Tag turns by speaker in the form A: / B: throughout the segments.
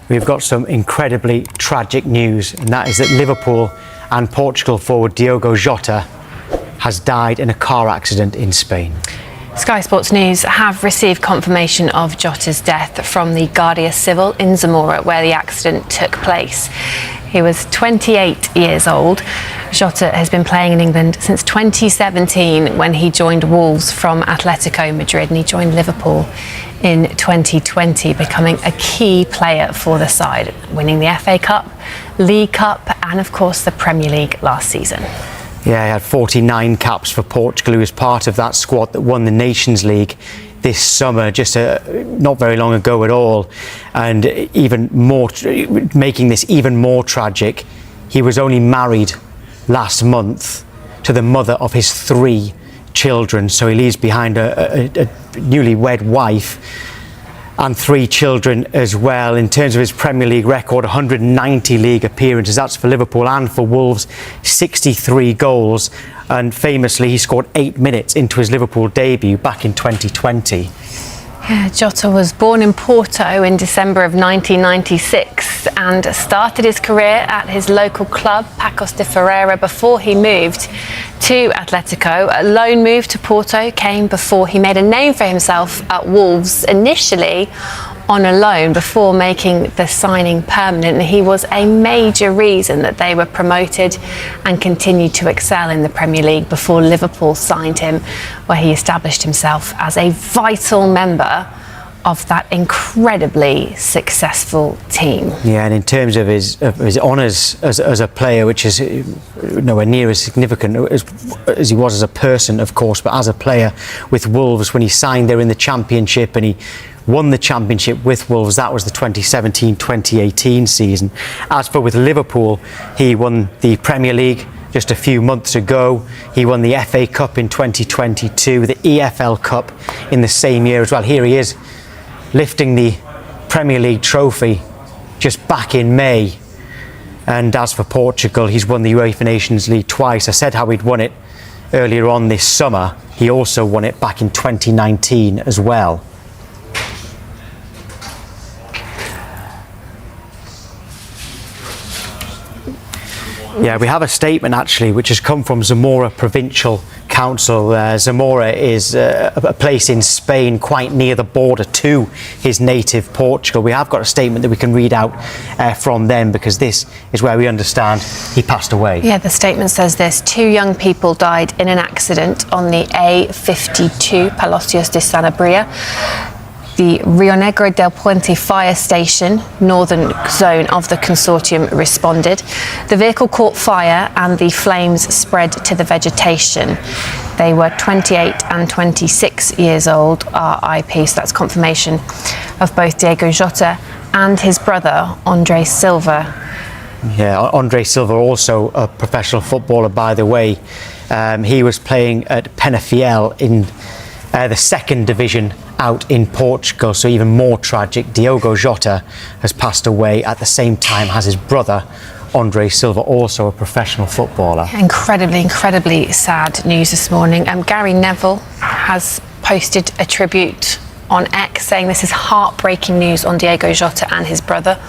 A: We've got some incredibly tragic news, and that is that Liverpool and Portugal forward Diogo Jota has died in a car accident in Spain.
B: Sky Sports News have received confirmation of Jota's death from the Guardia Civil in Zamora, where the accident took place. He was 28 years old. Jota has been playing in England since 2017 when he joined Wolves from Atletico Madrid, and he joined Liverpool in 2020, becoming a key player for the side, winning the FA Cup, League Cup and of course the Premier League last season.
A: Yeah, he had 49 caps for Portugal. He was part of that squad that won the Nations League this summer, just not very long ago at all. And even more, making this even more tragic, he was only married last month to the mother of his 3 children. So he leaves behind a newlywed wife and 3 children as well. In terms of his Premier League record, 190 league appearances. That's for Liverpool, and for Wolves, 63 goals. And famously, he scored 8 minutes into his Liverpool debut back in 2020.
B: Yeah, Jota was born in Porto in December of 1996 and started his career at his local club, Pacos de Ferreira, before he moved to Atletico. A loan move to Porto came before he made a name for himself at Wolves, initially on a loan before making the signing permanent. And he was a major reason that they were promoted and continued to excel in the Premier League before Liverpool signed him, where he established himself as a vital member of that incredibly successful team.
A: Yeah, and in terms of his honours as a player, which is nowhere near as significant as he was as a person, of course, but as a player with Wolves, when he signed there in the Championship and he won the Championship with Wolves, that was the 2017-2018 season. As for with Liverpool, he won the Premier League just a few months ago. He won the FA Cup in 2022, the EFL Cup in the same year as well. Here he is, lifting the Premier League trophy just back in May. And as for Portugal, he's won the UEFA Nations League twice. I said how he'd won it earlier on this summer. He also won it back in 2019 as well. Yeah, we have a statement actually which has come from Zamora Provincial Council. Zamora is a place in Spain quite near the border to his native Portugal. We have got a statement that we can read out from them, because this is where we understand he passed away.
B: Yeah, the statement says this: 2 young people died in an accident on the A52 Palacios de Sanabria. The Rio Negro del Puente fire station, northern zone of the consortium, responded. The vehicle caught fire and the flames spread to the vegetation. They were 28 and 26 years old, RIP. So that's confirmation of both Diogo Jota and his brother, Andre Silva.
A: Yeah, Andre Silva, also a professional footballer, by the way. He was playing at Penafiel in the 2nd division out in Portugal, so even more tragic. Diogo Jota has passed away at the same time as his brother, Andre Silva, also a professional footballer. Incredibly
B: sad news this morning. Gary Neville has posted a tribute on X saying this is heartbreaking news on Diogo Jota and his brother.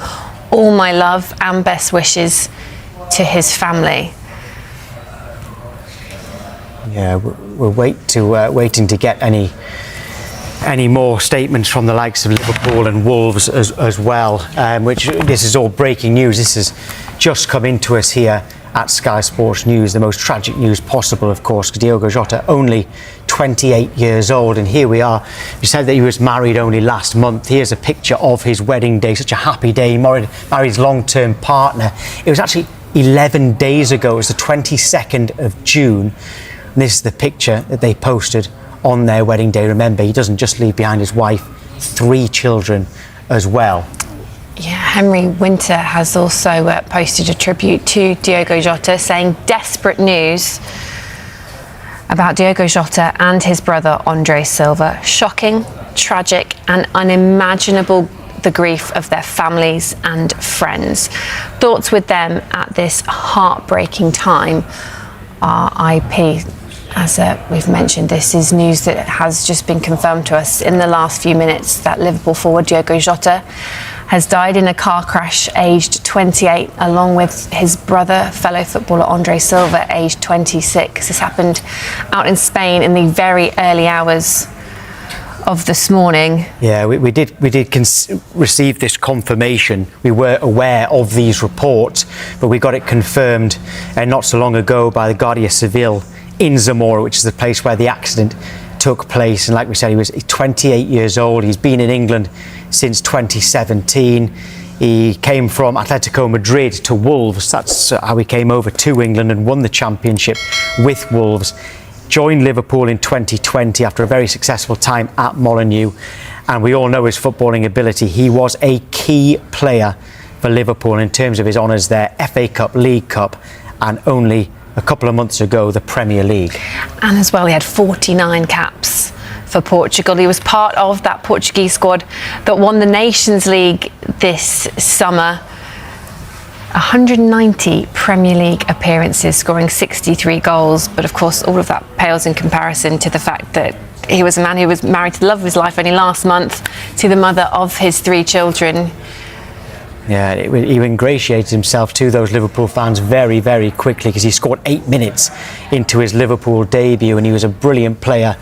B: All my love and best wishes to his family.
A: Yeah, we're waiting to get any more statements from the likes of Liverpool and Wolves as well, which this is all breaking news. This has just come into us here at Sky Sports News, the most tragic news possible, of course, because Diogo Jota, only 28 years old, and here we are. You said that he was married only last month. Here's a picture of his wedding day, such a happy day. He married his long-term partner. It was actually 11 days ago. It was the 22nd of June. And this is the picture that they posted on their wedding day. Remember, he doesn't just leave behind his wife, 3 children as well.
B: Yeah, Henry Winter has also posted a tribute to Diogo Jota, saying desperate news about Diogo Jota and his brother Andre Silva. Shocking, tragic and unimaginable, the grief of their families and friends. Thoughts with them at this heartbreaking time. RIP. As we've mentioned, this is news that has just been confirmed to us in the last few minutes that Liverpool forward Diogo Jota has died in a car crash aged 28, along with his brother, fellow footballer Andre Silva, aged 26. This happened out in Spain in the very early hours of this morning.
A: Yeah, we did receive this confirmation. We were aware of these reports, but we got it confirmed not so long ago by the Guardia Civil in Zamora, which is the place where the accident took place. And like we said, he was 28 years old. He's been in England since 2017. He came from Atletico Madrid to Wolves. That's how he came over to England and won the championship with Wolves. Joined Liverpool in 2020 after a very successful time at Molineux, and we all know his footballing ability. He was a key player for Liverpool in terms of his honours there, FA Cup, League Cup, and only a couple of months ago the Premier League.
B: And as well, he had 49 caps for Portugal. He was part of that Portuguese squad that won the Nations League this summer. 190 Premier League appearances, scoring 63 goals. But of course, all of that pales in comparison to the fact that he was a man who was married to the love of his life only last month, to the mother of his 3 children.
A: Yeah, he ingratiated himself to those Liverpool fans very, very quickly, because he scored 8 minutes into his Liverpool debut, and he was a brilliant player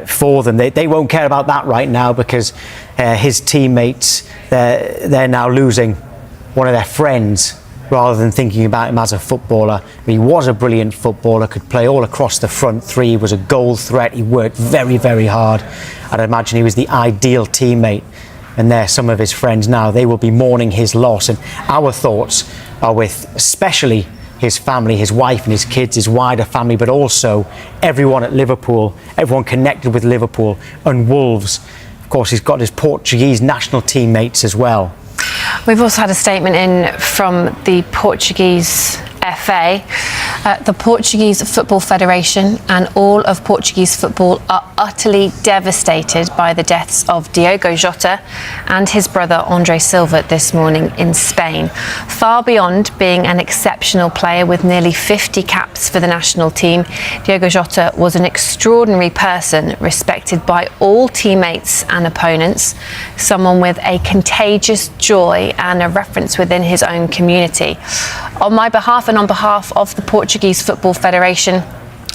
A: for them. They won't care about that right now, because his teammates, they're now losing one of their friends rather than thinking about him as a footballer. He was a brilliant footballer, could play all across the front three, was a goal threat. He worked very, very hard. I'd imagine he was the ideal teammate. And they're some of his friends now. They will be mourning his loss, and our thoughts are with especially his family, his wife and his kids, his wider family, but also everyone at Liverpool, everyone connected with Liverpool and Wolves. Of course, he's got his Portuguese national teammates as well.
B: We've also had a statement in from the Portuguese FA. The Portuguese Football Federation and all of Portuguese football are utterly devastated by the deaths of Diogo Jota and his brother Andre Silva this morning in Spain. Far beyond being an exceptional player with nearly 50 caps for the national team, Diogo Jota was an extraordinary person, respected by all teammates and opponents, someone with a contagious joy and a reference within his own community. On my behalf and on behalf of the Portuguese Football Federation,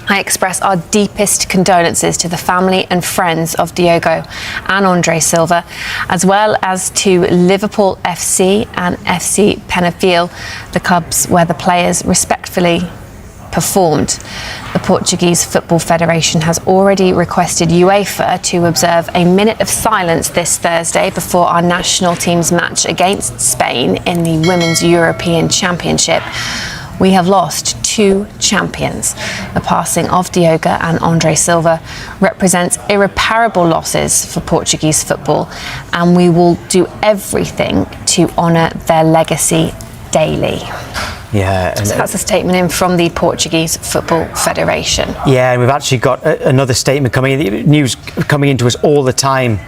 B: I express our deepest condolences to the family and friends of Diogo and Andre Silva, as well as to Liverpool FC and FC Penafiel, the clubs where the players respectfully performed. The Portuguese Football Federation has already requested UEFA to observe a minute of silence this Thursday before our national team's match against Spain in the Women's European Championship. We have lost 2 champions. The passing of Diogo and Andre Silva represents irreparable losses for Portuguese football, and we will do everything to honour their legacy daily.
A: Yeah, and
B: so that's a statement in from the Portuguese Football Federation.
A: Yeah, and we've actually got another statement coming in, news coming into us all the time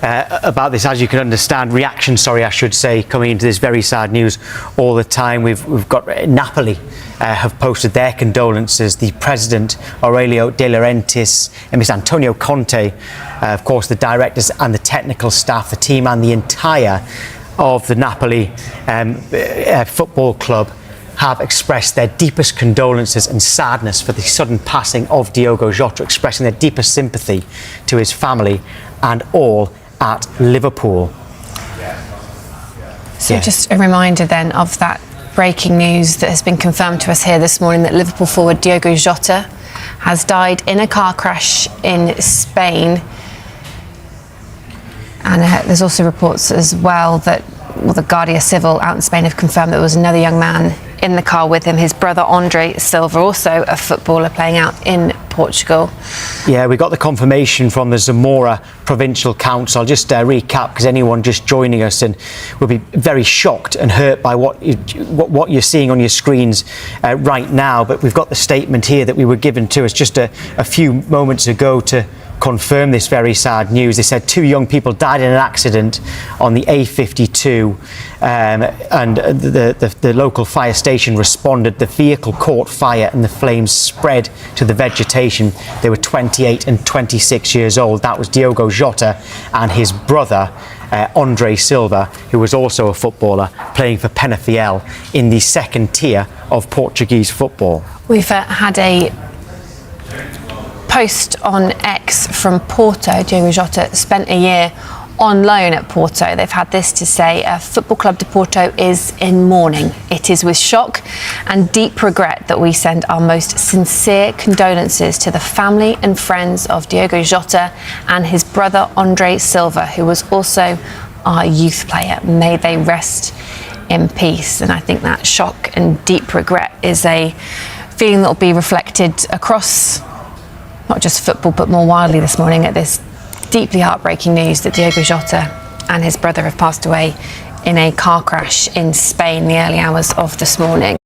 A: about this, as you can understand, reaction, I should say, coming into this very sad news all the time. We've got Napoli have posted their condolences. The president, Aurelio De Laurentiis, and Mr. Antonio Conte, of course, the directors and the technical staff, the team and the entire of the Napoli football club have expressed their deepest condolences and sadness for the sudden passing of Diogo Jota, expressing their deepest sympathy to his family and all at Liverpool.
B: So just a reminder then of that breaking news that has been confirmed to us here this morning, that Liverpool forward Diogo Jota has died in a car crash in Spain. And there's also reports as well that the Guardia Civil out in Spain have confirmed that there was another young man in the car with him, his brother Andre Silva, also a footballer playing out in Portugal. Yeah, we got the confirmation from the Zamora Provincial Council. I'll just recap, because anyone just joining us and will be very shocked and hurt by what you're seeing on your screens right now. But we've got the statement here that we were given to us just a few moments ago to
A: confirmed this very sad news. They said 2 young people died in an accident on the A52, and the local fire station responded. The vehicle caught fire and the flames spread to the vegetation. They were 28 and 26 years old. That was Diogo Jota and his brother, Andre Silva, who was also a footballer playing for Penafiel in the second tier of Portuguese football.
B: We've had a post on X from Porto. Diogo Jota spent a year on loan at Porto. They've had this to say: Football Club de Porto is in mourning. It is with shock and deep regret that we send our most sincere condolences to the family and friends of Diogo Jota and his brother Andre Silva, who was also our youth player. May they rest in peace. And I think that shock and deep regret is a feeling that will be reflected across not just football but more widely this morning at this deeply heartbreaking news that Diogo Jota and his brother have passed away in a car crash in Spain in the early hours of this morning.